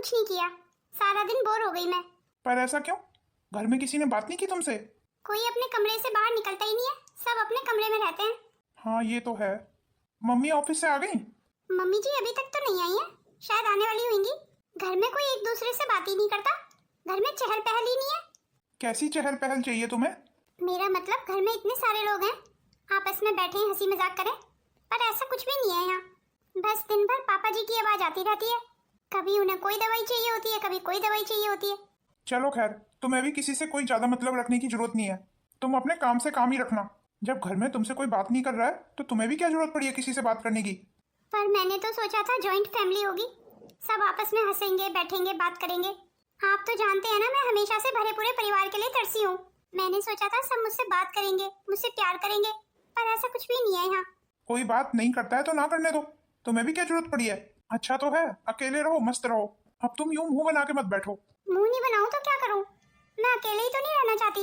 कुछ नहीं किया, सारा दिन बोर हो गई मैं। पर ऐसा क्यों? घर में किसी ने बात नहीं की तुमसे? कोई अपने कमरे से बाहर निकलता ही नहीं है, सब अपने कमरे में रहते हैं। हाँ ये तो है। मम्मी ऑफिस से आ गई? मम्मी जी अभी तक तो नहीं आई है, शायद आने वाली होंगी। घर में कोई एक दूसरे से बात ही नहीं करता, घर में चहल पहल ही नहीं है। कैसी चहल पहल चाहिए तुम्हें? मेरा मतलब घर में इतने सारे लोग हैं, आपस में बैठे हैं, हंसी मजाक करें, पर ऐसा कुछ भी नहीं है यहाँ। बस दिन भर पापा जी की आवाज आती रहती है, कभी उन्हें कोई दवाई चाहिए होती है, कभी कोई दवाई चाहिए होती है। चलो खैर, तुम्हें भी किसी से कोई ज्यादा मतलब रखने की जरूरत नहीं है। तुम अपने काम से काम ही रखना। जब घर में तुमसे कोई बात नहीं कर रहा है तो तुम्हें भी क्या जरूरत पड़ी है किसी से बात करने की? पर मैंने तो सोचा था जॉइंट फैमिली होगी, सब आपस में हंसेंगे, बैठेंगे, बात करेंगे। आप तो जानते हैं ना, मैं हमेशा से भरे पूरे परिवार के लिए तरसी हूँ। मैंने सोचा था सब मुझसे बात करेंगे, मुझसे प्यार करेंगे, पर ऐसा कुछ भी नहीं है यहाँ। कोई बात नहीं करता है तो ना करने दो, तुम्हें भी क्या जरूरत पड़ी है? अच्छा तो है, अकेले रहो, मस्त रहो। अब तुम यूं मुंह बना के मत बैठो। मुंह नहीं बनाऊं तो क्या करूं? मैं अकेले ही तो नहीं रहना चाहती,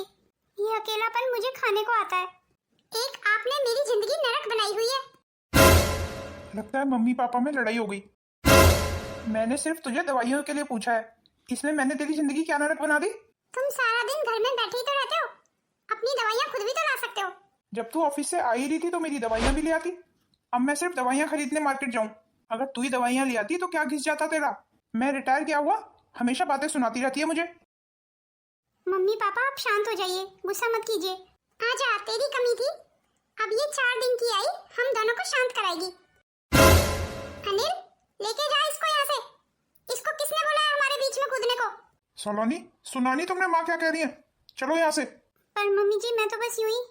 ये अकेलापन मुझे खाने को आता है। एक आपने मेरी जिंदगी नरक बनाई हुई है। लगता है मम्मी पापा में लड़ाई हो गई। मैंने सिर्फ तुझे दवाइयों के लिए पूछा है, इसमें मैंने तेरी जिंदगी क्या नरक बना दी? तुम सारा दिन घर में बैठे ही तो रहते हो, अपनी दवाइयाँ खुद भी तो ला सकते हो। जब तू ऑफिस से आ ही रही थी तो मेरी दवाइयाँ भी ले आती। अब मैं सिर्फ दवाइयाँ खरीदने मार्केट जाऊं? अगर तू ही दवाइयाँ ले आती तो क्या घिस जाता तेरा? मैं रिटायर क्या हुआ, हमेशा बातें सुनाती रहती है मुझे। मम्मी पापा आप शांत हो जाइए, गुस्सा मत कीजिए। आजा, तेरी कमी थी, अब ये 4 दिन की आई, हम दोनों को शांत कराएगी। अनिल, लेके जा इसको यहाँ से। इसको किसने बोला है हमारे बीच में कूदने को? सलोनी, सुना नहीं तुमने माँ क्या कह रही है? चलो यहाँ से। पर मम्मी जी मैं तो बस यूं ही।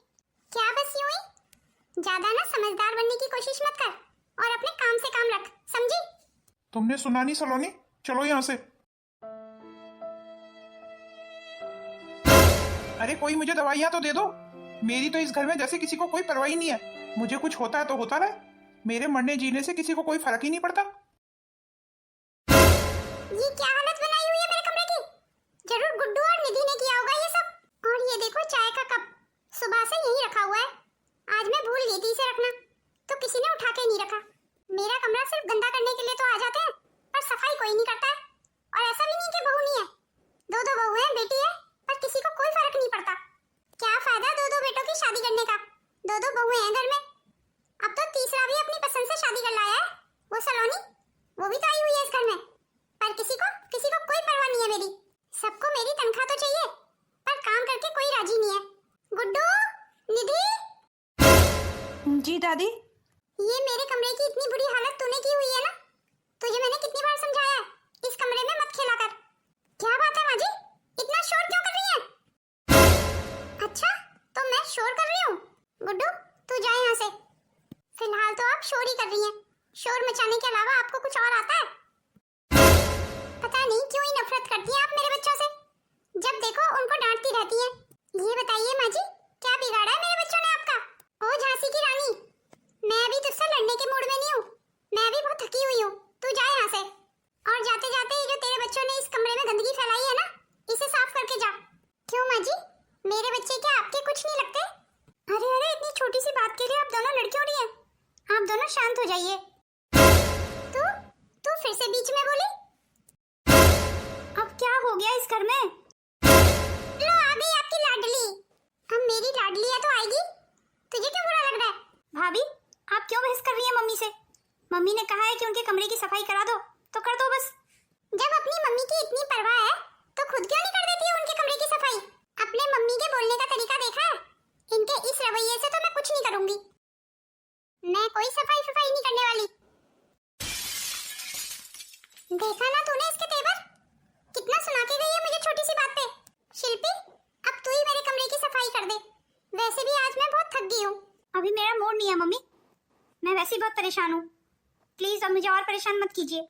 क्या बस यूं ही? ज्यादा ना समझदार बनने की कोशिश मत कर और अपने काम से काम रख, समझी? तुमने सुना नहीं सलोनी, चलो यहाँ से। अरे कोई मुझे दवाइयाँ तो दे दो। मेरी तो इस घर में जैसे किसी को कोई परवाह ही नहीं है। मुझे कुछ होता है तो होता रहे, मेरे मरने जीने से किसी को कोई फर्क ही नहीं पड़ता। ये क्या हालत बनाई हुई है मेरे कमरे की? जरूर गुड्डू और निधि ने किया होगा ये सब। और ये देखो चाय का कप, सुबह से यहीं रखा हुआ है। आज मैं भूल गई थी इसे रखना, तो किसी ने उठा के नहीं रखा। मेरा कमरा सिर्फ गंदा करने के लिए तो आ जाते हैं, पर सफाई कोई नहीं करता है। और ऐसा भी नहीं कि बहू नहीं है, दो दो बहू है, बेटी है, पर किसी को कोई फर्क नहीं पड़ता। क्या फायदा दो दो बेटों की शादी करने का? दो दो बहुएं हैं घर में, अब तो तीसरा भी अपनी पसंद से शादी कर लाया है, वो सलोनी। वो भी तो आई हुई है इस घर में, पर किसी को कोई परवाह नहीं है मेरी। सबको मेरी तनख्वाह तो चाहिए, पर काम करके कोई राजी नहीं है। गुड्डू, निधि। जी दादी। ये मेरे कमरे की इतनी बुरी हालत तूने की हुई है ना, तुझे मैंने कितनी बार समझाया है इस कमरे में मत खेला कर। क्या बात है माँ जी, इतना शोर क्यों कर रही है? अच्छा तो मैं शोर कर रही हूँ? गुड्डू तू जा यहाँ से। फिलहाल तो आप शोर ही कर रही हैं, शोर मचाने के अलावा आपको कुछ और आता है? पता नहीं क्यों ही नफरत करती हैं आप मेरे बच्चों से, जब देखो उनको डांटती रहती हैं। ये बताइए माँ जी, क्या बिगाड़ा है मेरे बच्चों ने आपका? ओ झांसी की रानी, मैं अभी तुझसे लड़ने के मूड में नहीं हूँ, मैं अभी बहुत थकी हुई हूँ, तू जा यहाँ से। और जाते जाते ये जो तेरे बच्चों ने इस कमरे में गंदगी फैलाई है ना, इसे साफ करके जा। क्यों माँ जी, मेरे बच्चे क्या आपके कुछ नहीं लगते? अरे अरे, इतनी छोटी सी बात के लिए आप दोनों लड़ क्यों रही हैं? आप दोनों शांत हो जाइए। तू फिर से बीच में बोली? अब क्या हो गया इस घर में? लो आ गई आपकी लाडली। अब मेरी लाडली है तो आएगी, तुझे क्यों बुरा लग रहा है? भाभी आप क्यों बहस कर रही हैं मम्मी से? मम्मी ने कहा है कि उनके कमरे की सफाई करा दो तो कर दो बस। जब अपनी मम्मी की इतनी परवाह है तो खुद क्यों नहीं कर देती उनके कमरे की सफाई? अपने मम्मी के बोलने का तरीका देखा है? इनके इस रवैये से तो मैं कुछ नहीं करूंगी। मैं कोई सफाई नहीं करने वाली। देखा ना तूने इसके तेवर, कितना सुना के गई है मुझे छोटी सी बात पे। शिल्पी अब तू ही मेरे कमरे की सफाई कर दे, वैसे भी आज मैं बहुत थक गई हूँ। अभी मेरा मूड नहीं है मम्मी, मैं वैसे ही बहुत परेशान हूँ, प्लीज अब मुझे और परेशान मत कीजिए।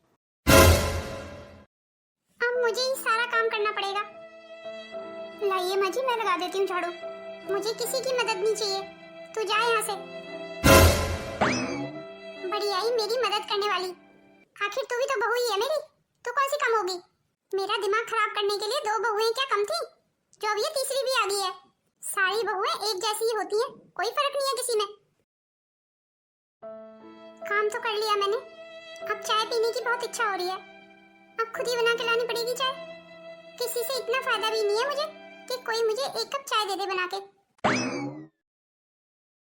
अब मुझे ही सारा काम करना पड़ेगा। लाइए माँ जी, मैं लगा देती हूँ झाड़ू, मुझे किसी की मदद नहीं चाहिए, तू जा यहाँ से। बड़ी आई मेरी मदद करने वाली, आखिर तू भी तो बहू ही है मेरी, तू कौन सी कम होगी? मेरा दिमाग खराब करने के लिए 2 बहुएं क्या कम थी, जो अब ये तीसरी भी आ गई है। सारी बहुएं एक जैसी ही होती हैं, कोई फर्क नहीं है किसी में। काम तो कर लिया मैंने, अब चाय पीने की बहुत इच्छा हो रही है। अब खुद ही बना के लानी पड़ेगी चाय। किसी से इतना फायदा भी नहीं है मुझे कि कोई मुझे 1 कप चाय दे दे बना के।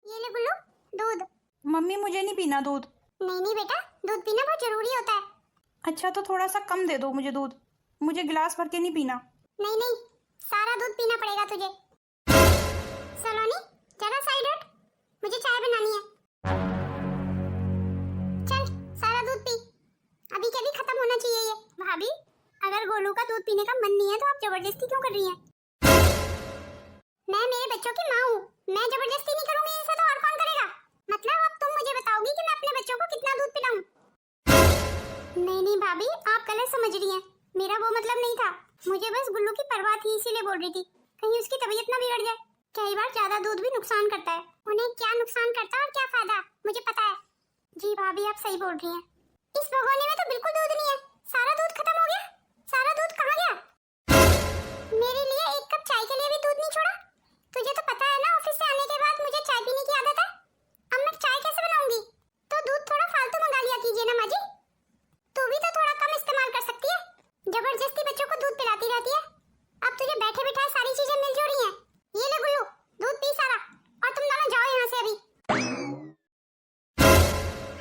ये ले गुल्लू, दूध। मम्मी मुझे नहीं पीना दूध। नहीं नहीं बेटा, दूध पीना बहुत जरूरी होता है। अच्छा तो थोड़ा सा कम दे दो मुझे दूध, मुझे गिलास भर के नहीं पीना। नहीं नहीं, सारा दूध पीना पड़ेगा तुझे। सलोनी जरा साइड हट, मुझे चाय बनानी है। चल सारा दूध पी, अभी के अभी खत्म होना चाहिए ये। भाभी अगर गोलू का दूध पीने का मन नहीं है तो आप जबरदस्ती क्यों कर रही हैं? मैं मेरे बच्चों की माँ हूँ, मैं जबरदस्ती नहीं करूंगी इनसे तो और कौन करेगा? मतलब अब तुम मुझे बताओगी कि मैं अपने बच्चों को कितना दूध पिलाऊं? नहीं नहीं भाभी, आप गलत समझ रही हैं, मेरा वो मतलब नहीं था। मुझे बस गुल्लू की परवाह थी, इसीलिए बोल रही थी कहीं उसकी तबीयत ना बिगड़ जाए। कई बार ज्यादा दूध भी नुकसान करता है। उन्हें क्या नुकसान करता है और क्या फायदा मुझे पता है। जी भाभी आप सही बोल रही हैं। इस भगोने में तो बिल्कुल दूध नहीं है, सारा दूध खत्म हो गया। सारा दूध कहाँ गया? मेरे लिए 1 कप चाय के लिए भी दूध नहीं छोड़ा। तुझे तो पता है ना ऑफिस से आने के बाद मुझे चाय पीने की आदत है। अब मैं चाय कैसे बनाऊंगी? तो दूध थोड़ा फालतू मंगा लिया कीजिए ना माँ जी। तू भी तो थोड़ा कम इस्तेमाल कर सकती है, जबरदस्ती बच्चों को दूध पिलाती रहती है। अब तुझे बैठे बिठाए सारी चीजें मिल जो रही हैं। ये ले गुल्लू, दूध पी सारा, और तुम दोनों जाओ यहाँ से अभी।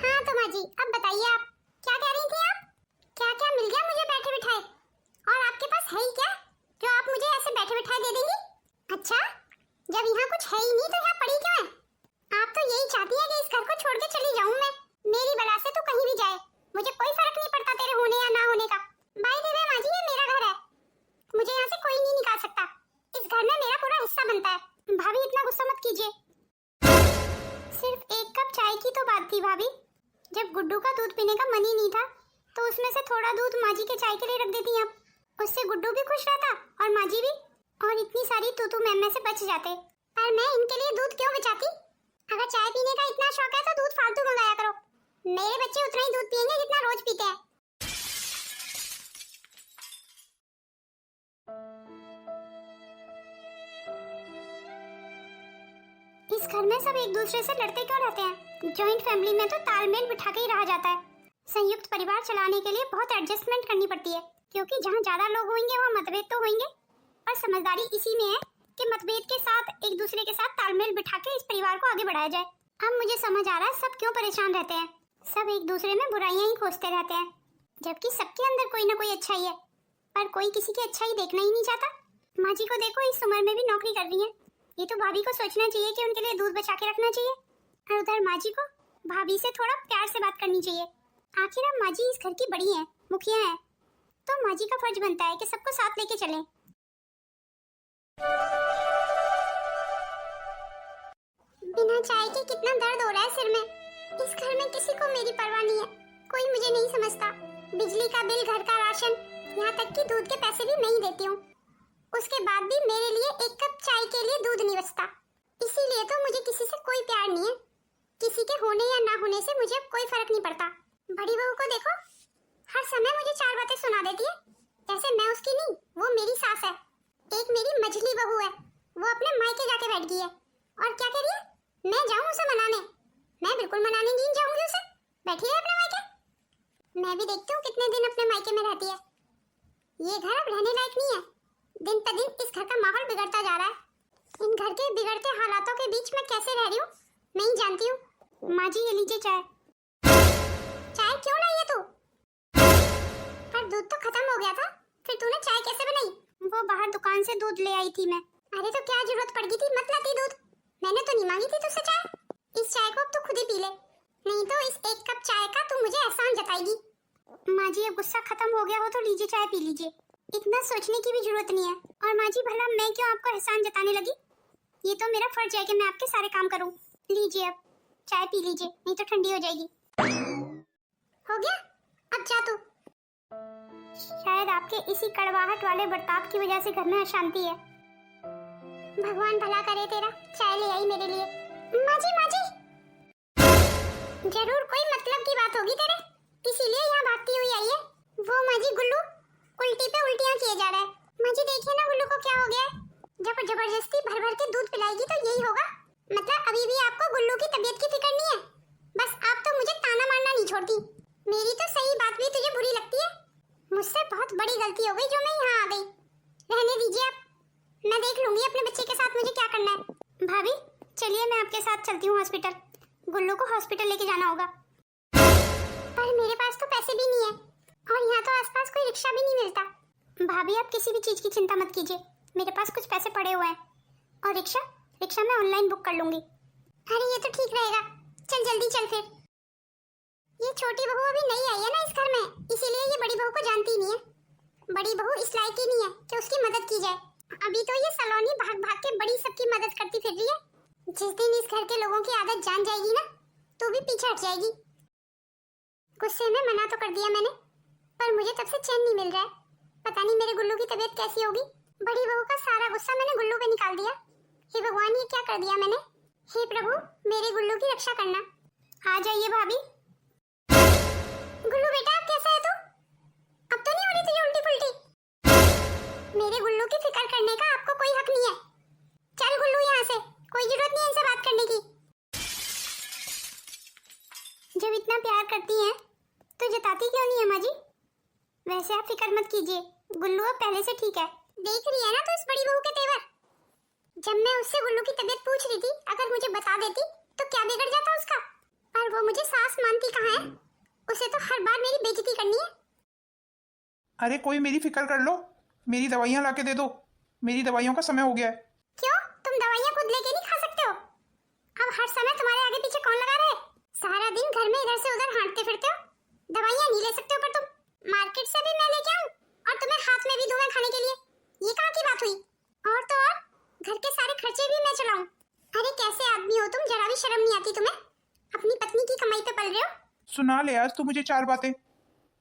हाँ तो माँ जी अब बताइए आप क्या कह रही थी? आप क्या क्या मिल गया मुझे बैठे बिठाए, और आपके पास है ही क्या जो आप मुझे ऐसे बैठे बिठाए दे देंगी? अच्छा जब यहाँ कुछ है ही नहीं तो यहाँ पड़ी क्यों है? आप तो यही चाहती है कि इस घर को छोड़ के चली जाऊँ मैं। मेरी बला से तू कहीं भी जाए, मुझे कोई फर्क नहीं पड़ता तेरे होने या ना होने का। बाय द वे माँ जी, ये मेरा घर है, मुझे यहाँ से कोई नहीं निकाल सकता। इस घर में मेरा पूरा हिस्सा बनता है। भाभी इतना गुस्सा मत कीजिए, सिर्फ 1 कप चाय की तो बात थी भाभी। जब गुड्डू का दूध पीने का मन ही नहीं था तो उसमें से थोड़ा दूध माँ जी के चाय के लिए रख देती आप, उससे गुड्डू भी खुश रहता और माँ जी भी, और इतनी सारी तू मैं से बच जाते। पर मैं इनके लिए दूध क्यों बचाती? अगर चाय पीने का इतना शौक है तो दूध फालतू मंगाया करो। मेरे बच्चे उतना ही दूध पियेंगे जितना रोज पीते हैं। इस घर में सब एक दूसरे से लड़ते क्यों रहते हैं? जॉइंट फैमिली में तो तालमेल बिठा के ही रहा जाता है। संयुक्त परिवार चलाने के लिए बहुत एडजस्टमेंट करनी पड़ती है, क्योंकि जहाँ ज्यादा लोग होंगे वहाँ मतभेद तो होंगे। और समझदारी इसी में है कि मतभेद के साथ एक दूसरे के साथ तालमेल बिठा के इस परिवार को आगे बढ़ाया जाए। अब मुझे समझ आ रहा है सब क्यों परेशान रहते हैं। सब एक दूसरे में बुराइयां ही खोजते रहते हैं, जबकि सबके अंदर कोई ना कोई अच्छाई है, पर कोई किसी की अच्छाई देखना ही नहीं चाहता। माँ जी को देखो, इस उम्र में भी नौकरी कर रही है। ये तो भाभी को सोचना चाहिए कि उनके लिए दूध बचा के रखना चाहिए, और उधर माँ जी को भाभी से थोड़ा प्यार से बात करनी चाहिए। आखिर अब माँ जी इस घर की बड़ी हैं, मुखिया हैं, तो माँ जी का फर्ज बनता है कि सबको साथ लेके चलें। बिना चाय के कितना दर्द हो रहा है सिर में। इस घर में किसी को मेरी परवाह नहीं है, कोई मुझे नहीं समझता। बिजली का बिल, घर का राशन, यहाँ तक कि दूध के पैसे भी नहीं देती हूँ। उसके बाद भी मेरे लिए 1 कप चाय के लिए दूध नहीं बचता। इसीलिए तो मुझे किसी से कोई प्यार नहीं है। किसी के होने या ना होने से मुझे अब कोई फर्क नहीं पड़ता। बड़ी बहू को देखो, हर समय मुझे 4 बातें सुना देती है, जैसे मैं उसकी नहीं, वो मेरी सास है। एक मेरी मझली बहू है, वो अपने मायके जाके बैठ गई है, और क्या कह रही है? मैं जाऊं उसे मनाने? मैं बिल्कुल मनाने नहीं जाऊंगी उसे, बैठी है अपने मायके। मैं भी देखती हूँ कितने दिन अपने मायके में रहती है। ये घर अब रहने लायक नहीं है। दिन पर दिन इस घर का माहौल बिगड़ता जा रहा है। इन घर के बिगड़ते हालातों के बीच में कैसे रह रही हूँ मैं ही जानती हूँ। माँ जी ये लीजिए चाय। चाय क्यों लाई है तू? पर दूध तो खत्म हो गया था, फिर तूने चाय कैसे बनाई? वो बाहर दुकान से दूध ले आई थी मैं। अरे तो क्या जरूरत पड़ गई थी, मत लाती दूध। मैंने तो नहीं मांगी थी तुझसे चाय। इस चाय को अब तू खुद ही पी ले, नहीं तो इस 1 कप चाय का तू मुझे एहसान जताएगी। माँ जी अब गुस्सा खत्म हो गया हो तो लीजिए चाय पी लीजिए, इतना सोचने की भी जरूरत नहीं है। और माँ जी भला मैं क्यों आपको एहसान जताने लगी? ये तो मेरा फर्ज है कि मैं आपके सारे काम करूं। लीजिए अब चाय पी लीजिए, नहीं तो ठंडी हो जाएगी। हो गया, अब जा तू। शायद आपके इसी कड़वाहट वाले बर्ताव की वजह से घर में अशांति है। भगवान भला करे तेरा। चाय ले आई मेरे लिए। माँ जी जरूर कोई मतलब की बात होगी तेरे, इसीलिए यहाँ भागती हुई आई है। वो माँ जी गुल्लू उल्टी पे उल्टियाँ किए जा रहा है। माँ जी देखिए ना गुल्लू को क्या हो गया है। जब जबरदस्ती भर भर के दूध पिलाएगी तो यही होगा। मतलब अभी भी आपको गुल्लू की तबीयत की फिक्र नहीं है। बस आप तो मुझे ताना मारना नहीं छोड़ती। मेरी तो सही बात भी तुझे बुरी लगती है। मुझसे गलती हो गई जो मैं यहाँ आ गई। रहने दीजिए आप, मैं देख लूंगी अपने बच्चे के साथ मुझे क्या करना है। भाभी चलिए मैं आपके साथ चलती हूँ हॉस्पिटल। गुल्लू को हॉस्पिटल लेके जाना होगा। पर मेरे पास तो पैसे भी नहीं है और यहाँ तो आसपास कोई रिक्शा भी नहीं मिलता। भाभी आप किसी भी चीज की चिंता मत कीजिए, मेरे पास कुछ पैसे पड़े हुए हैं और रिक्शा मैं ऑनलाइन बुक कर लूंगी। अरे ये तो ठीक रहेगा, चल जल्दी चल फिर। ये छोटी बहू अभी नई आई है ना इस घर में, इसीलिए ये बड़ी बहू को जानती नहीं है। बड़ी बहू इस लायक ही नहीं है कि उसकी मदद की जाए। अभी तो ये सलोनी भाग भाग के बड़ी सबकी मदद करती फिर रही है। जिस दिन इस घर के लोगों की आदत जान जाएगी ना तो भी पीछे हट जाएगी। गुस्से में मना तो कर दिया मैंने, पर मुझे तब से चैन नहीं मिल रहा है। पता नहीं मेरे गुल्लू की तबीयत कैसी होगी। बड़ी बहू का सारा गुस्सा मैंने गुल्लू पे निकाल दिया। हे भगवान ये क्या कर दिया मैंने। हे प्रभु मेरे गुल्लू की रक्षा करना। आ जाइए भाभी। गुल्लू बेटा अब कैसा है तू? अब तो नहीं हो रही तुझे उल्टी पुल्टी? मेरे गुल्लू की फिक्र करने का आपको कोई हक नहीं है। चल गुल्लू यहाँ से, कोई जरूरत नहीं है इनसे बात करने की। जब इतना प्यार करती हैं तो जताती क्यों नहीं है माँ जी? वैसे आप फिक्र मत कीजिए, गुल्लू अब पहले से ठीक है। देख रही है ना तो इस बड़ी बहू के तेवर। जब मैं उससे गुल्लू की तबीयत पूछ रही थी, अगर मुझे बता देती तो क्या बिगड़ जाता उसका। पर वो मुझे सास मानती कहाँ है, उसे तो हर बार मेरी बेइज्जती करनी है। अरे कोई मेरी फिक्र कर लो, मेरी दवाइयाँ लाके दे दो, मेरी दवाइयों का समय हो गया है। क्यों तुम दवाइयाँ खुद लेके नहीं खा सकते हो? अब हर समय तुम्हारे आगे पीछे कौन लगा रहे? सारा दिन घर में इधर से उधर हाँटते फिरते हो, दवाइयाँ नहीं ले सकते हो। पर तुम मार्केट से भी मैं लेके आऊं और तुम्हें हाथ में भी दूं मैं खाने के लिए, ये कहाँ की बात हुई? और तो और घर के सारे खर्चे भी मैं चलाऊं। अरे कैसे आदमी हो तुम, जरा भी शर्म नहीं आती तुम्हें? अपनी पत्नी की कमाई पे पल रहे हो। सुना ले आज तू मुझे 4 बातें,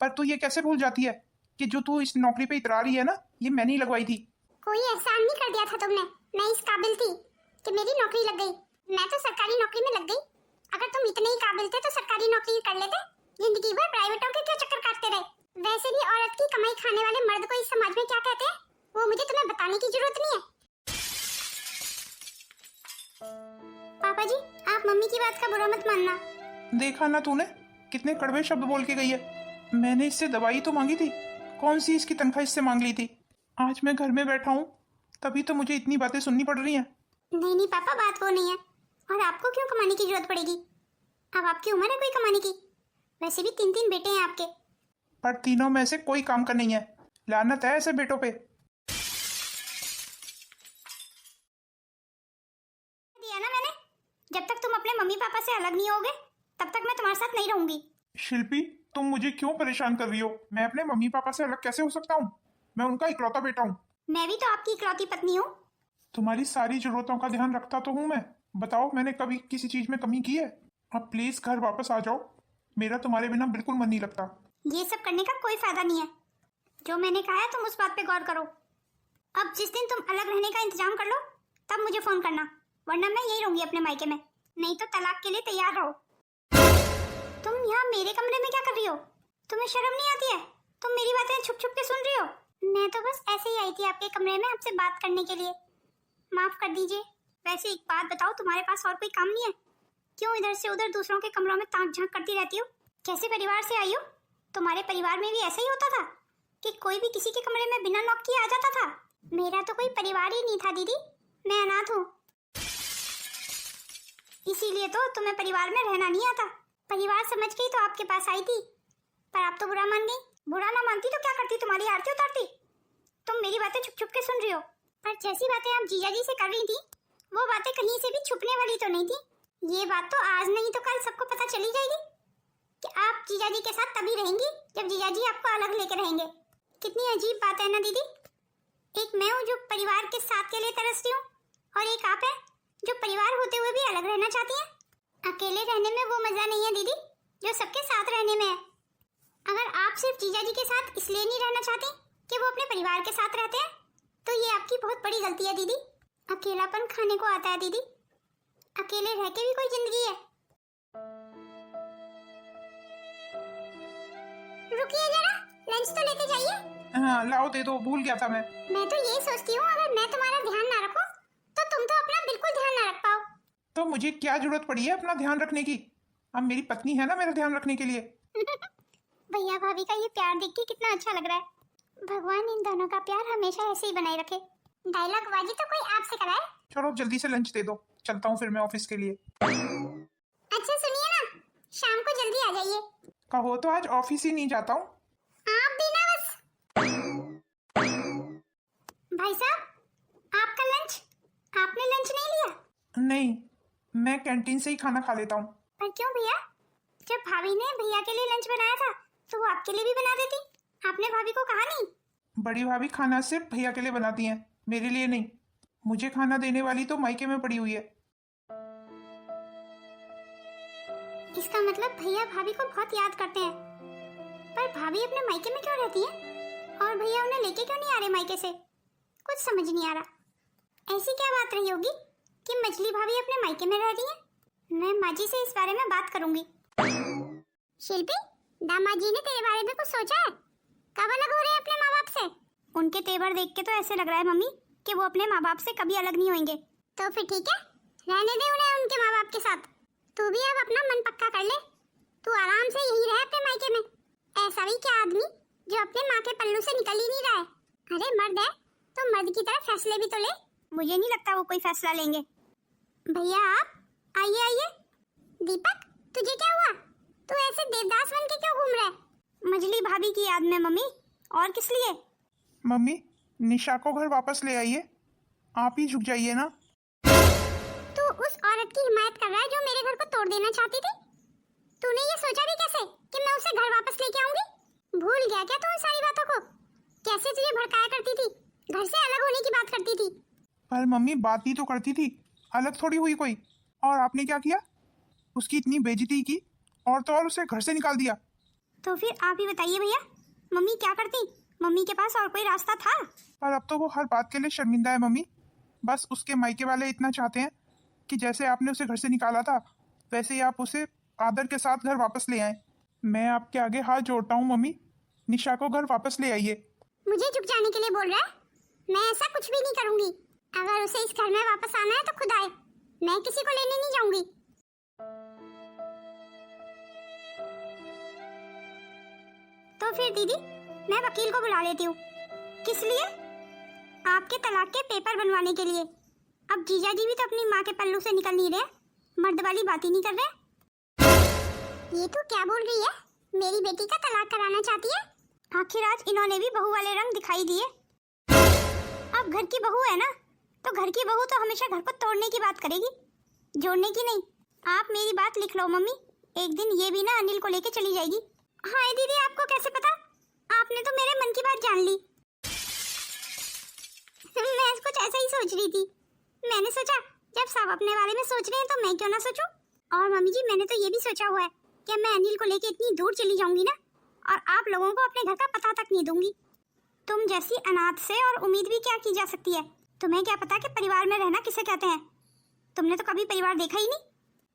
पर तू ये कैसे भूल जाती है कि जो तू इस नौकरी पे इतरा रही है ना, ये मैंने ही लगवाई थी। कोई एहसान नहीं कर दिया था तुमने, मैं इस काबिल थी कि मेरी नौकरी लग गई। मैं तो सरकारी नौकरी में लग गई। अगर तुम इतने ही काबिल थे तो सरकारी नौकरी कर लेते, जिंदगी भर प्राइवेटों के क्यों चक्कर काटते रहे? वैसे भी औरत की कमाई खाने वाले मर्द को इस समाज में क्या कहते हैं वो मुझे तुम्हें बताने की जरूरत नहीं है। पापा जी आप मम्मी की बात का बुरा मत मानना। देखा ना तूने कितने कड़वे शब्द बोल के गई है। मैंने इससे दवाई तो मांगी थी, कौन सी इसकी तनख्वाह इससे मांग ली थी। आज मैं घर में बैठा हूँ तभी तो मुझे इतनी बातें सुननी पड़ रही हैं। नहीं पापा बात वो नहीं है, और आपको क्यों कमाने की जरूरत पड़ेगी? अब आपकी उम्र है कोई कमाने की। वैसे भी 3 बेटे हैं आपके। पर तीनों में से कोई काम का नहीं है, लानत है ऐसे बेटों पे। दिया ना मैंने, जब तक तुम अपने मम्मी पापा से अलग नहीं होगे तब तक मैं तुम्हारे साथ नहीं रहूंगी। शिल्पी तुम मुझे क्यों परेशान कर रही हो? मैं अपने मम्मी पापा से अलग कैसे हो सकता हूँ? मैं उनका इकलौता बेटा हूँ। मैं भी तो आपकी इकलौती पत्नी हूँ। तुम्हारी सारी जरूरतों का ध्यान रखता तो हूँ मैं। बताओ मैंने कभी किसी चीज में कमी की है? अब प्लीज घर वापस आ जाओ, मेरा तुम्हारे बिना बिल्कुल मन नहीं लगता। ये सब करने का कोई फायदा नहीं है। जो मैंने कहा है तुम उस बात पे गौर करो। अब जिस दिन तुम अलग रहने का इंतजाम कर लो तब मुझे फोन करना, वरना मैं यही रहूंगी अपने मायके में। नहीं तो तलाक के लिए तैयार रहो। तुम यहाँ मेरे कमरे में क्या कर रही हो? तुम्हें शर्म नहीं आती है? तुम मेरी बातें छुप छुप के सुन रही हो? मैं तो बस ऐसे ही आई थी आपके कमरे में आपसे बात करने के लिए, माफ कर दीजिए। वैसे एक बात बताओ, तुम्हारे पास और कोई काम नहीं है? क्यों इधर से उधर दूसरों के कमरों में ताक झांक करती रहती हो? कैसे परिवार से आई हो? तुम्हारे परिवार में भी ऐसा ही होता था कि कोई भी किसी के कमरे में बिना नॉक किए आ जाता था? मेरा तो कोई परिवार ही नहीं था दीदी, मैं अनाथ हूँ। इसीलिए तो तुम्हें परिवार में रहना नहीं आता। परिवार समझ के ही तो आपके पास आई थी, पर आप तो बुरा मान गई। बुरा ना मानती तो क्या करती, तुम्हारी आरती उतारती। तुम मेरी बातें छुप छुप के सुन रही हो, पर जैसी बातें आप जीजा जी से कर रही थी वो बातें कहीं से भी छुपने वाली तो नहीं थी। ये बात तो आज नहीं तो कल सबको पता चली जाएगी कि आप जीजा जी के साथ तभी रहेंगी जब जीजा जी आपको अलग लेके रहेंगे। कितनी अजीब बात है ना दीदी। एक मैं हूँ जो परिवार के साथ के लिए तरसती हूँ, और एक आप है जो परिवार होते हुए भी अलग रहना चाहती हैं। अकेले रहने में वो मजा नहीं है दीदी जो सबके साथ रहने में है। अगर आप सिर्फ जीजा जी के साथ इसलिए नहीं रहना चाहती कि वो अपने परिवार के साथ रहते हैं तो ये आपकी बहुत बड़ी गलती है दीदी। अकेलापन खाने को आता है दीदी, अकेले रह के भी कोई जिंदगी है। रुकिए जरा, लंच तो लेके जाइए। हाँ लाओ दे दो, भूल गया था मैं। मैं तो ये सोचती हूँ अगर मैं तुम्हारा ध्यान ना रखूं तो तुम तो अपना बिल्कुल ध्यान ना रख पाओ। तो मुझे क्या जरूरत पड़ी है अपना ध्यान रखने की? अब मेरी पत्नी है ना मेरा ध्यान रखने के लिए। भैया भाभी का ये प्यार देख के कितना अच्छा लग रहा है। भगवान इन दोनों का प्यार हमेशा ऐसे ही बनाए रखे। डायलॉग बाजी तो कोई आपसे कराए। चलो जल्दी से लंच दे दो, चलता हूँ फिर मैं ऑफिस के लिए। अच्छा सुनिए ना, शाम को जल्दी आ जाइए। कहो तो आज ऑफिस ही नहीं जाता हूँ। आप भी ना बस। भाई साहब, आपका लंच, आपने लंच नहीं लिया? नहीं, मैं कैंटीन से ही खाना खा लेता हूँ। पर क्यों भैया? जब भाभी ने भैया के लिए लंच बनाया था तो वो आपके लिए भी बना देती। आपने भाभी को कहा नहीं? बड़ी भाभी खाना सिर्फ भैया के लिए बनाती हैं, मेरे लिए नहीं। मुझे खाना देने वाली तो मायके में पड़ी हुई है। इसका मतलब भैया भाभी को बहुत याद करते हैं। पर भाभी अपने मायके में क्यों रहती है और भैया उन्हें लेके क्यों नहीं आ रहे मायके से? कुछ समझ नहीं आ रहा। ऐसी क्या बात रही होगी कि मछली भाभी अपने मायके में रह रही है? मैं माँ जी से इस बारे में बात करूंगी। शिल्पी, दामाद जी ने तेरे बारे में कुछ सोचा है? कब अलग हो रहे हैं अपने माँ बाप से? उनके तेवर देख के तो ऐसे लग रहा है मम्मी कि वो अपने माँ बाप से कभी अलग नहीं होंगे। तो फिर ठीक है, रहने दे उन्हें उनके माँ बाप के साथ। तू भी अब अपना मन पक्का कर ले। तू आराम से यही रह अपने मायके में। ऐसा भी क्या आदमी जो अपने माँ के पल्लू से निकल ही नहीं रहा है। अरे मर्द है तो मर्द की तरह फैसले भी तो ले। मुझे नहीं लगता वो कोई फैसला लेंगे। भैया आप आइए आइए। दीपक, तुझे क्या हुआ? तू ऐसे देवदास बन के क्यों घूम रहा है? मछली भाभी की याद में मम्मी, और किस लिए? मम्मी, निशा को घर वापस ले आइए। आप ही झुक जाइए ना। तू उस औरत की हिमायत कर रहा है जो मेरे घर को तोड़ देना चाहती थी। तूने ये सोचा भी कैसे कि मैं उसे घर वापस लेके आऊंगी? भूल गया क्या तू उन सारी बातों को? कैसे तुझे भड़काया करती थी, घर से अलग होने की बात करती थी। पर मम्मी बात ही तो करती थी, अलग थोड़ी हुई कोई। और आपने क्या किया? उसकी इतनी बेइज्जती की और तो और उसे घर से निकाल दिया। तो फिर आप ही बताइए भैया, मम्मी क्या करती? मम्मी के पास और कोई रास्ता था? पर अब तो वो हर बात के लिए शर्मिंदा है मम्मी। बस उसके मायके वाले इतना चाहते हैं कि जैसे आपने उसे घर से निकाला था वैसे ही आप उसे आदर के साथ घर वापस ले आए। मैं आपके आगे हाथ जोड़ता हूँ मम्मी, निशा को घर वापस ले आइए। मुझे चुप जाने के लिए बोल रहा है? मैं ऐसा कुछ भी नहीं करूंगी। अगर उसे इस घर में वापस आना है तो खुद आए, मैं किसी को लेने नहीं जाऊंगी। तो फिर दीदी, मैं वकील को बुला लेती हूँ। किस लिए? आपके तलाक के पेपर बनवाने के लिए। अब जीजा जी भी तो अपनी माँ के पल्लू से निकल नहीं रहे, मर्द वाली बात ही नहीं कर रहे। ये तो क्या बोल रही है? मेरी बेटी का तलाक कराना चाहती है? आखिर आज इन्होंने भी बहू वाले रंग दिखाई दिए। अब घर की बहू है ना, तो घर की बहू तो हमेशा घर को तोड़ने की बात करेगी, जोड़ने की नहीं। आप मेरी बात लिख लो मम्मी, एक दिन ये भी ना अनिल को लेके चली जाएगी। हाय दीदी, आपको कैसे पता? आपने तो मेरे मन की बात जान ली। मैं कुछ ऐसा ही सोच रही थी। मैंने सोचा जब सब अपने बारे में सोच रहे हैं तो मैं क्यों ना सोचूं। और मम्मी जी, मैंने तो ये भी सोचा हुआ है कि मैं अनिल को लेके इतनी दूर चली जाऊंगी ना, और आप लोगों को अपने घर का पता तक नहीं दूंगी। तुम जैसी अनाथ से और उम्मीद भी क्या की जा सकती है? तुम्हें क्या पता कि परिवार में रहना किसे कहते हैं? तुमने तो कभी परिवार देखा ही नहीं।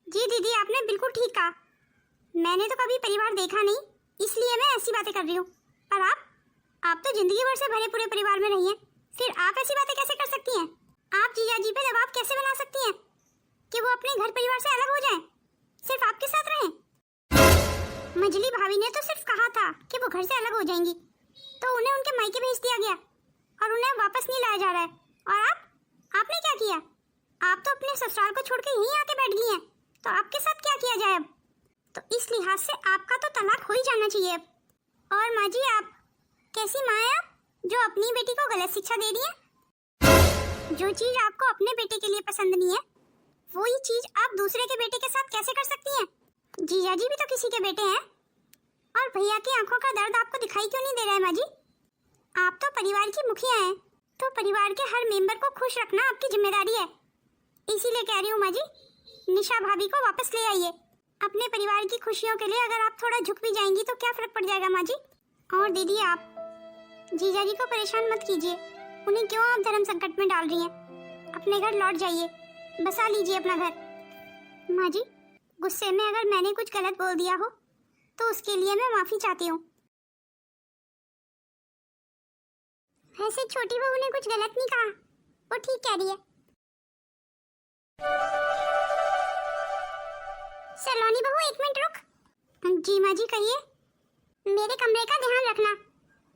जी दीदी, आपने बिल्कुल ठीक कहा। मैंने तो कभी परिवार देखा नहीं, इसलिए मैं ऐसी बातें कर रही हूँ। पर आप तो जिंदगी भर से भरे पूरे परिवार में रही हैं, फिर आप ऐसी बातें कैसे कर सकती हैं? आप जीजा जी पे दबाव कैसे बना सकती हैं कि वो अपने घर परिवार से अलग हो जाएं, सिर्फ आपके साथ रहें? मजली भाभी ने तो सिर्फ कहा था कि वो घर से अलग हो जाएंगी, तो उन्हें उनके मायके भेज दिया गया और उन्हें वापस नहीं लाया जा रहा है। और आपने क्या किया? आप तो अपने ससुराल को छोड़ के यहीं आके बैठ गई हैं, तो आपके साथ क्या किया जाए अब? तो इस लिहाज से आपका तो तलाक हो ही जाना चाहिए अब। और माँ जी, आप कैसी माँ है आप, जो अपनी बेटी को गलत शिक्षा दे रही है? जो चीज आपको अपने बेटे के लिए पसंद नहीं है, वही चीज आप दूसरे के बेटे के साथ कैसे कर सकती हैं? जीजा जी भी तो किसी के बेटे हैं। और भैया की आंखों का दर्द आपको दिखाई क्यों नहीं दे रहा है माँ जी? आप तो परिवार की मुखिया हैं, तो परिवार के हर मेंबर को खुश रखना आपकी जिम्मेदारी है। इसीलिए कह रही हूँ माँ जी, निशा भाभी को वापस ले आइए। अपने परिवार की खुशियों के लिए अगर आप थोड़ा झुक भी जाएंगी तो क्या फर्क पड़ जाएगा माँ जी? और दीदी, आप जीजा जी को परेशान मत कीजिए। उन्हें क्यों आप धर्म संकट में डाल रही हैं? अपने घर लौट जाइए, बसा लीजिए अपना घर। माँ जी, गुस्से में अगर मैंने कुछ गलत बोल दिया हो तो उसके लिए मैं माफी चाहती हूँ। वैसे छोटी बहू ने कुछ गलत नहीं कहा, वो ठीक कह रही है। सलोनी बहू, एक मिनट रुक। जी माँ जी, कहिए। मेरे कमरे का ध्यान रखना,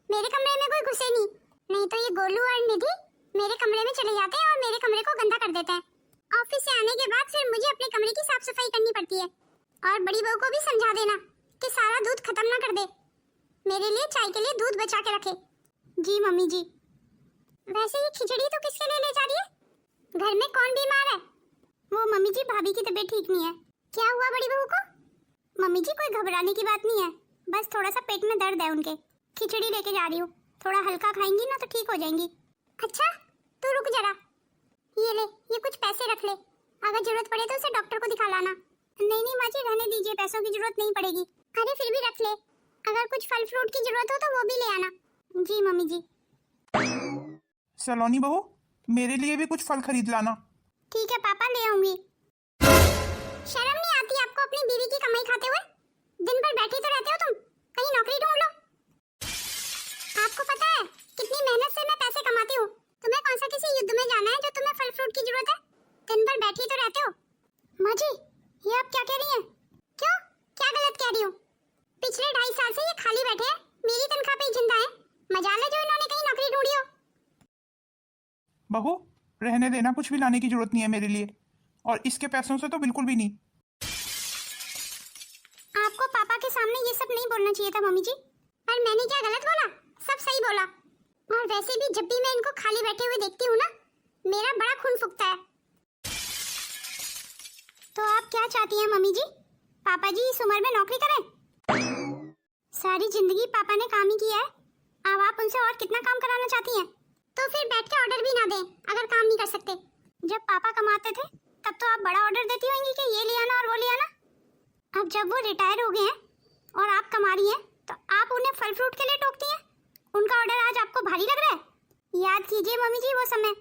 मेरे कमरे में कोई घुसे नहीं, नहीं तो ये गोलू और निधि मेरे कमरे में चले जाते हैं और मेरे कमरे को गंदा कर देते हैं। ऑफिस से आने के बाद फिर मुझे अपने कमरे की साफ सफाई करनी पड़ती है। और बड़ी बहू को भी समझा देना कि सारा दूध खत्म ना कर दे, मेरे लिए चाय के लिए दूध बचा के रखे। जी मम्मी जी। वैसे ये खिचड़ी तो किसके लिए ले जा रही है? घर में कौन बीमार है? वो मम्मी जी भाभी की तबीयत ठीक नहीं है। क्या हुआ बड़ी बहू को? मम्मी जी कोई घबराने की बात नहीं है, बस थोड़ा सा पेट में दर्द है उनके। खिचड़ी लेके जा रही हूँ, थोड़ा हल्का खाएंगी ना तो ठीक हो जाएंगी। अच्छा तू रुक जरा, ये ले, ये कुछ पैसे रख ले, अगर जरूरत पड़े तो उसे डॉक्टर को दिखा लाना। नहीं नहीं माँ जी रहने दीजिए, पैसों की जरूरत नहीं पड़ेगी। अरे फिर भी रख ले, अगर कुछ फल फ्रूट की जरूरत हो तो वो भी ले आना। जी मम्मी जी। सलोनी बहू, मेरे लिए भी कुछ फल खरीद लाना। ठीक है पापा, ले आऊंगी। शर्म नहीं आती आपको अपनी बीवी की कमाई खाते हुए? दिन भर बैठी तो रहते हो तुम, कहीं नौकरी ढूंढ लो। आपको पता है कितनी मेहनत से मैं पैसे कमाती हूँ? तुम्हें कौन सा किसी युद्ध में जाना है जो तुम्हें फल फ्रूट की जरूरत है? दिन भर बैठी तो रहते हो। माँ जी ये आप क्या कह रही हैं? क्यों, क्या गलत कह रही हूँ? पिछले 2.5 साल से ये खाली बैठे हैं, मेरी तनख्वाह पे ही जिंदा है। मजाल है जो इन्होंने कहीं नौकरी ढूंढी हो। बहू रहने देना, कुछ भी लाने की जरूरत नहीं है मेरे लिए, और इसके पैसों से तो बिल्कुल भी नहीं। आपको पापा के सामने ये सब नहीं बोलना चाहिए था मम्मी जी। पर मैंने क्या गलत बोला? सब सही बोला। और वैसे भी जब भी मैं इनको खाली बैठे हुए देखती हूँ ना, मेरा बड़ा खून फूकता है। तो आप क्या चाहती हैं मम्मी जी? पापा जी इस उम्र में नौकरी करें? सारी जिंदगी पापा ने काम ही किया है, अब आप उनसे और कितना काम कराना चाहती हैं? तो फिर बैठ के ऑर्डर भी ना दें अगर काम नहीं कर सकते। जब पापा कमाते थे तब तो आप बड़ा ऑर्डर देती होंगी कि ये ले आना और वो ले आना। अब जब वो रिटायर हो गए हैं और आप कमा रही हैं तो आप उन्हें फल फ्रूट के लिए टोकती हैं। उनका ऑर्डर आज आपको भारी लग रहा है? याद कीजिए मम्मी जी वो समय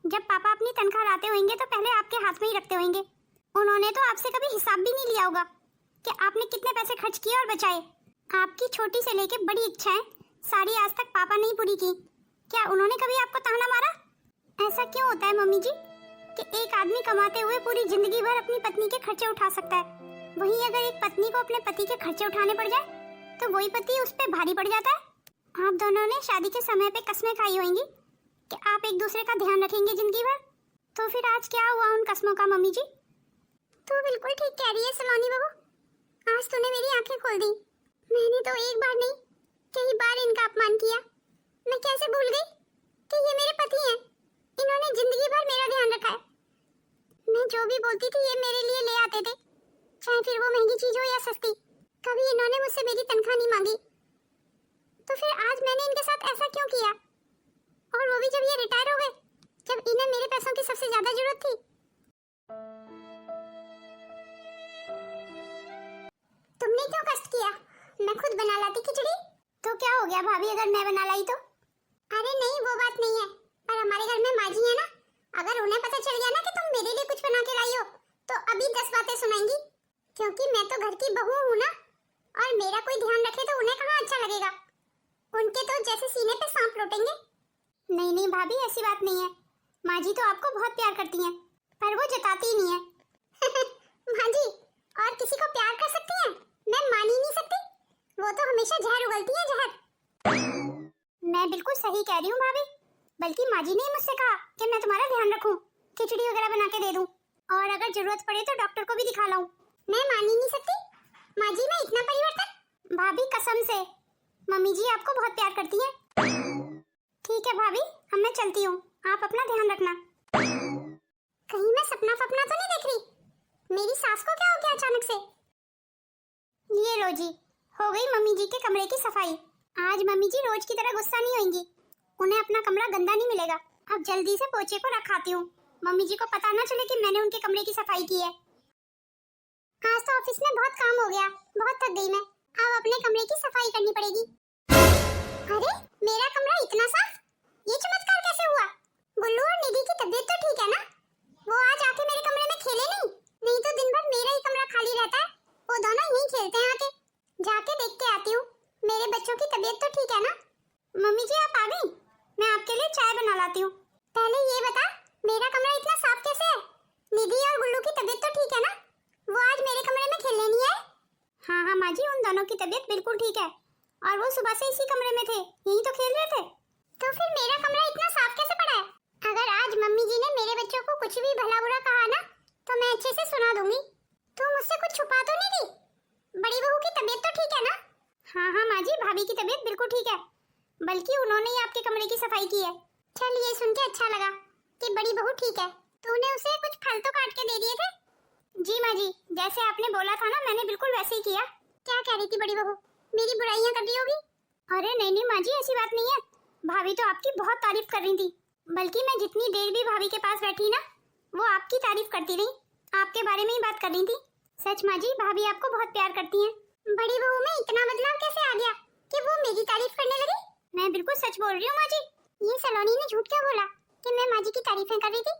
जब पापा अपनी तनख्वाह लाते होंगे तो पहले आपके हाथ में ही रखते होंगे। उन्होंने तो आपसे कभी हिसाब भी नहीं लिया होगा कि आपने कितने पैसे खर्च किए और बचाए। आपकी छोटी से लेके बड़ी इच्छाएं सारी आज तक पापा ने ही पूरी की। क्या उन्होंने कभी आपको ताना मारा? ऐसा क्यों होता है मम्मी जी कि एक आदमी कमाते हुए पूरी जिंदगी भर अपनी पत्नी के खर्चे उठा सकता है, वहीं अगर एक पत्नी को अपने पति के खर्चे उठाने पड़ जाए तो वही पति उस पे भारी पड़ जाता है। आप दोनों ने शादी के समय पे कसमें खाई होंगी कि आप एक दूसरे का ध्यान रखेंगे जिंदगी भर, तो फिर आज क्या हुआ उन कसमों का मम्मी जी? तू बिल्कुल ठीक कह रही है सलोनी बहू, आज तूने मेरी आंखें खोल दी। मैंने तो एक बार नहीं कई बार इनका अपमान किया। मैं कैसे भूल गई कि ये मेरे पति हैं। इन्होंने जिंदगी भर मेरा ध्यान रखा है। मैं जो भी बोलती थी ये मेरे लिए ले आते थे, चाहे फिर वो महंगी चीज हो या सस्ती। कभी इन्होंने मुझसे मेरी तनख्वाह नहीं मांगी। तो फिर आज मैंने इनके साथ ऐसा क्यों किया? और वो भी जब ये रिटायर हो गए, जब इन्हें मेरे पैसों की सबसे ज्यादा जरूरत थी। तुमने क्यों कष्ट किया? मैं खुद बना लाती खिचड़ी। तो क्या हो गया भाभी अगर मैं बना लाई तो? अरे नहीं वो बात नहीं है, पर हमारे घर में माँ जी है ना, अगर उन्हें पता चल गया ना कि तुम मेरे लिए कुछ बना के लाई हो तो अभी 10 बातें सुनाएंगी। क्योंकि मैं तो घर की बहू हूँ ना, और मेरा कोई ध्यान रखे तो उन्हें कहाँ अच्छा लगेगा। उनके तो जैसे सीने पे सांप लौटेंगे। नहीं नहीं भाभी ऐसी बात नहीं है, माँ जी तो आपको बहुत प्यार करती हैं, पर वो जताती ही नहीं है। माँ जी और किसी को प्यार कर सकती हैं? मैं मान ही नहीं सकती, वो तो हमेशा जहर उगलती है, जहर। मैं बिल्कुल सही कह रही हूँ भाभी, बल्कि माँ जी ने मुझसे कहा कि मैं तुम्हारा ध्यान रखूं, खिचड़ी वगैरह बना के दे दूं, और अगर जरूरत पड़े तो डॉक्टर को भी दिखा लाऊं। मैं मान ही नहीं सकती माँ जी में इतना परिवर्तन। भाभी कसम से मम्मी जी आपको बहुत प्यार करती हैं। ठीक है भाभी अब मैं चलती हूँ, आप अपना ध्यान रखना। कहीं मैं सपना फपना तो नहीं देख रही? मेरी सास को क्या हो गया अचानक से? ये लो जी, हो गई मम्मी जी के कमरे की सफाई। आज मम्मी जी रोज की तरह गुस्सा नहीं होंगी, उन्हें अपना कमरा गंदा नहीं मिलेगा। अब जल्दी से पोछे को रखाती हूँ, मम्मी जी को पता ना चले कि मैंने उनके कमरे की सफाई की है। आज तो ऑफिस में बहुत काम हो गया, बहुत थक गई मैं। अब अपने कमरे की सफाई करनी पड़ेगी। अरे मेरा कमरा इतना साफ, ये चमत्कार कैसे हुआ? गुल्लू और निधि की तबीयत तो ठीक है ना? वो आज आके मेरे कमरे में खेले नहीं तो दिन भर मेरा ही कमरा खाली रहता है। वो दोनों यहीं खेलते हैं आके। जाके देख के आती हूँ, मेरे बच्चों की तबीयत तो ठीक है ना? मम्मी जी आप आ गई, मैं आपके लिए चाय बना लाती हूँ। पहले ये बता, मेरा कमरा इतना साफ कैसे है? निधि और गुल्लू की तबीयत तो ठीक है ना? वो आज मेरे कमरे में खेलने नहीं आए? हाँ हाँ माँ जी, उन दोनों की तबीयत बिल्कुल ठीक है और वो सुबह से इसी कमरे में थे, यही तो खेल रहे थे। तो फिर मेरा कमरा इतना साफ कैसे पड़ा है? अगर आज मम्मी जी ने मेरे बच्चों को कुछ भी भला बुरा कहा ना, तो मैं अच्छे से सुना दूंगी। तो मुझसे कुछ छुपा तो नहीं रही? बड़ी बहू की तबीयत तो ठीक है ना? हाँ हाँ माँ जी, भाभी की तबीयत बिल्कुल ठीक है, बल्कि उन्होंने ही आपके कमरे की सफाई की है। चल ये सुन के अच्छा लगा कि बड़ी बहू ठीक है। तूने उसे कुछ फल तो काट के दे दिए थे? जी माँ जी, जैसे आपने बोला था ना, मैंने बिल्कुल वैसे ही किया। क्या कह रही थी बड़ी बहू? मेरी बुराइयां कर रही होगी? अरे नहीं नहीं माँ जी, ऐसी बात नहीं है। भाभी तो आपकी बहुत तारीफ कर रही थी, बल्कि मैं जितनी देर भी भाभी के पास बैठी ना, वो आपकी तारीफ करती रही, आपके बारे में ही बात कर रही थी। सच माँ जी, भाभी आपको बहुत प्यार करती हैं। बड़ी बहू में इतना बदलाव कैसे आ गया कि वो मेरी तारीफ करने लगी? मैं बिल्कुल सच बोल रही हूँ माँ जी। ये सलोनी ने झूठ क्यों बोला कि मैं माँ जी की तारीफें कर रही थी?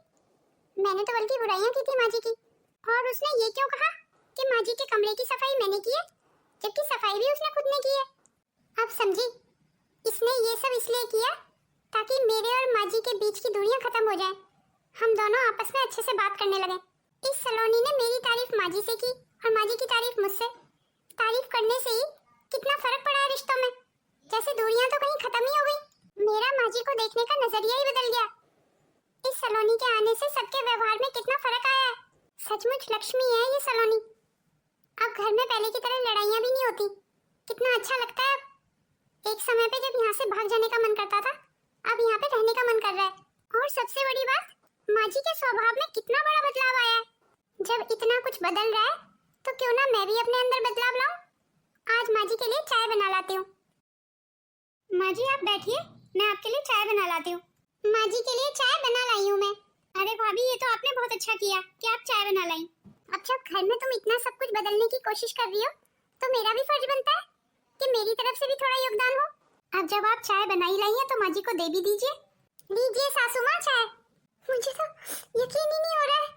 मैंने तो बल्कि बुराइयां की थी माँ जी की। और उसने ये क्यों कहा कि माँ जी के कमरे की सफाई मैंने की है, जबकि सफाई भी उसने खुद ने की है? अब समझी, इसने ये सब इसलिए किया ताकि मेरे और माँ जी के बीच की दूरियां खत्म हो जाएं। हम दोनों आपस में अच्छे से बात करने लगे। इस सलोनी ने मेरी तारीफ माँ जी से की और माँ जी की तारीफ मुझसे। तारीफ करने से ही कितना फर्क पड़ा है रिश्तों में, जैसे दूरियां तो कहीं खत्म ही हो गई। मेरा माँ जी को देखने का नजरिया ही बदल गया। इस सलोनी के आने से सबके व्यवहार में कितना फर्क आया है। सचमुच लक्ष्मी है ये सलोनी। अब घर में पहले की तरह लड़ाइयां भी नहीं होती। कितना अच्छा लगता है। एक समय पे जब यहाँ से भाग जाने का मन करता था, अब यहाँ पे रहने का मन कर रहा है। और सबसे बड़ी बात, माँ जी के स्वभाव में कितना बड़ा बदलाव आया है। जब इतना कुछ बदल रहा है, तो क्यों ना मैं भी अपने अंदर बदलाव लाऊं। आज माँ जी के लिए चाय बना लाती हूँ। माँ जी आप बैठिए, मैं आपके लिए चाय बना लाती हूँ। माँ जी के लिए चाय बना लाई हूँ मैं। अरे भाभी, ये तो आपने बहुत अच्छा किया कि आप चाय बना लाई। अब जब घर में तुम इतना सब कुछ बदलने की कोशिश कर रही हो, तो मेरा भी फर्ज बनता है कि मेरी तरफ से भी थोड़ा योगदान हो। अब जब आप चाय बनाई लाई है तो माँ जी को दे भी दीजिए। लीजिए सासू माँ चाय। मुझे तो यकीन ही नहीं हो रहा है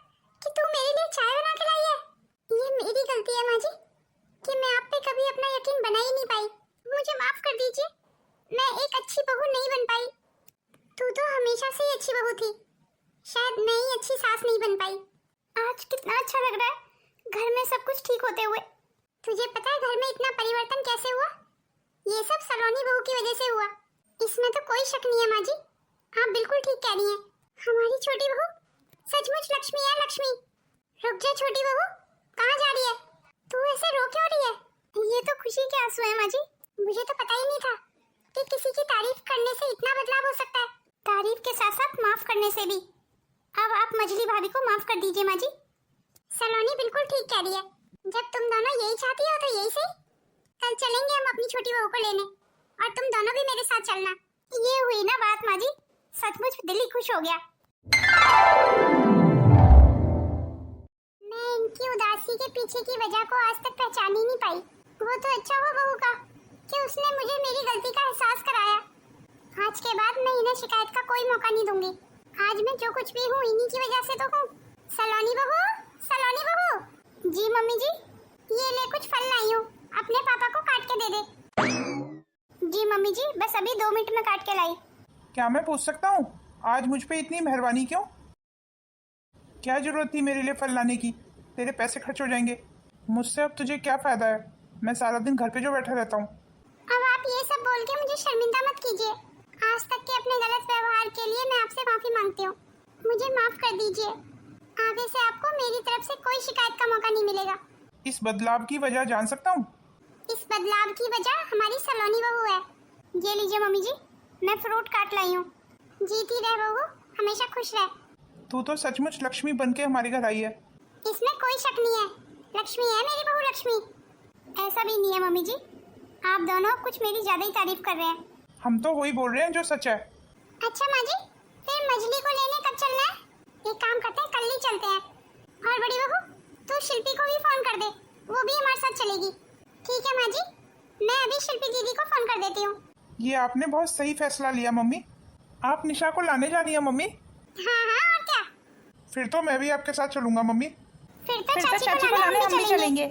कि तू मेरे लिए चाय बना के लाई है। ये मेरी गलती है माँ जी कि मैं आप पे कभी अपना यकीन बना ही नहीं पाई। मुझे माफ कर दीजिए, मैं एक अच्छी बहू नहीं बन पाई। तू तो हमेशा से ही अच्छी बहू थी, शायद मैं ही अच्छी सास नहीं बन पाई। आज कितना अच्छा लग रहा है घर में सब कुछ ठीक होते हुए। तुझे पता है घर में इतना परिवर्तन कैसे हुआ? ये सब सलोनी बहू की वजह से हुआ। इसमें तो कोई शक नहीं है माँ जी, आप बिल्कुल ठीक कह रही हैं। हमारी छोटी बहू सचमुच लक्ष्मी है। लक्ष्मी, रुक जा छोटी बहू, कहाँ जा रही है? तू ऐसे रो क्यों रही है? ये तो खुशी के आंसू है माँ जी। मुझे तो पता ही नहीं था कि किसी की तारीफ करने से इतना बदलाव हो सकता है। तारीफ के साथ साथ माफ करने से भी। अब आप मजली भाभी को माफ कर दीजिए माँ जी। सलोनी बिल्कुल ठीक कह रही है। जब तुम दोनों यही चाहती हो तो यही सही। कल चलेंगे हम अपनी छोटी बहू को लेने, और तुम दोनों भी मेरे साथ चलना। ये हुई ना बात माँ जी, सचमुच दिल ही खुश हो गया। मैं इनकी उदासी के पीछे की वजह को आज तक पहचान ही नहीं पाई। वो तो अच्छा हुआ बहू का कि उसने मुझे मेरी गलती का एहसास कराया। आज के बाद मैं इन्हें शिकायत का कोई मौका नहीं दूंगी। आज मैं जो कुछ भी हूँ इन्हीं की वजह से तो हूँ। सलोनी बहू, सलोनी बहू। जी मम्मी जी। ये ले कुछ फल लाई हूँ, अपने पापा को काट के दे दे। जी मम्मी जी, बस अभी 2 मिनट में काट के लाई। क्या मैं पूछ सकता हूँ आज मुझ पे इतनी मेहरबानी क्यों? क्या जरूरत थी मेरे लिए फल लाने की? तेरे पैसे खर्च हो जाएंगे। मुझसे अब तुझे क्या फायदा है? मैं सारा दिन घर पे जो बैठा रहता हूँ। अब आप ये सब बोल के मुझे शर्मिंदा मत कीजिए। आज तक के अपने गलत व्यवहार के लिए मैं आपसे माफी मांगती हूँ। मुझे माफ कर दीजिए। आगे से आपको मेरी तरफ से कोई शिकायत का मौका नहीं मिलेगा। इस बदलाव की वजह जान सकता हूँ? इस बदलाव की वजह हमारी सलोनी बहू है। ये लीजिए मम्मी जी, मैं फ्रूट काट लाई हूँ। जीती रह बहू, हमेशा खुश रह। तू तो सचमुच लक्ष्मी बन के हमारे घर आई है। इसमें कोई शक नहीं है, लक्ष्मी है मेरी बहू लक्ष्मी। ऐसा भी नहीं है मम्मी जी, आप दोनों कुछ मेरी ज्यादा ही तारीफ कर रहे हैं। हम तो वही बोल रहे हैं जो सच है। अच्छा माँ जी, फिर मछली को लेने कब चलना है? एक काम करते हैं, कल ही चलते हैं। और बड़ी बहू, तू शिल्पी को भी फोन कर दे, वो भी हमारे साथ चलेगी। ठीक है माँ जी, मैं अभी शिल्पी दीदी को फोन कर देती हूँ। ये आपने बहुत सही फैसला लिया मम्मी। आप निशा को लाने जा रही हैं मम्मी? हाँ हाँ, और क्या। फिर तो मैं भी आपके साथ चलूंगा मम्मी। फिर तो चाची को लाने हम भी चलेंगे।